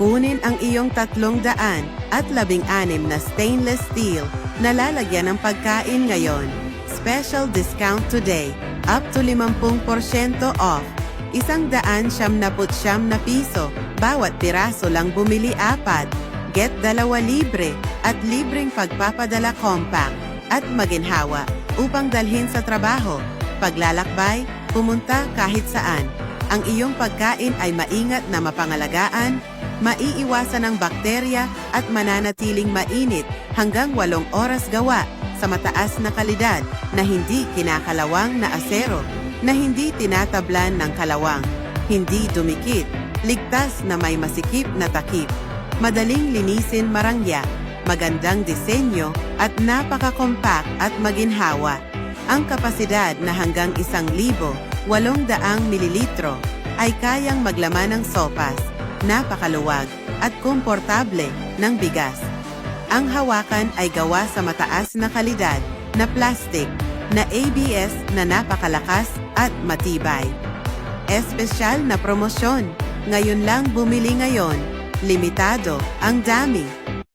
Kunin ang iyong 316 na stainless steel na lalagyan ng pagkain ngayon. Special discount today, up to 50% off. 179 na piso, bawat piraso lang bumili 4. Get 2 libre at libreng pagpapadala compact at maginhawa upang dalhin sa trabaho, paglalakbay, pumunta kahit saan. Ang iyong pagkain ay maingat na mapangalagaan, maiiwasan ng bakterya at mananatiling mainit hanggang 8 oras gawa sa mataas na kalidad na hindi kinakalawang na asero, na hindi tinatablan ng kalawang, hindi dumikit, ligtas na may masikip na takip, madaling linisin marangya, magandang disenyo at napaka-compact at maginhawa. Ang kapasidad na hanggang 1,800 mililitro ay kayang maglaman ng sopas, napakaluwag at komportable ng bigas. Ang hawakan ay gawa sa mataas na kalidad na plastic na ABS na napakalakas at matibay. Espesyal na promosyon, ngayon lang bumili ngayon, limitado ang dami.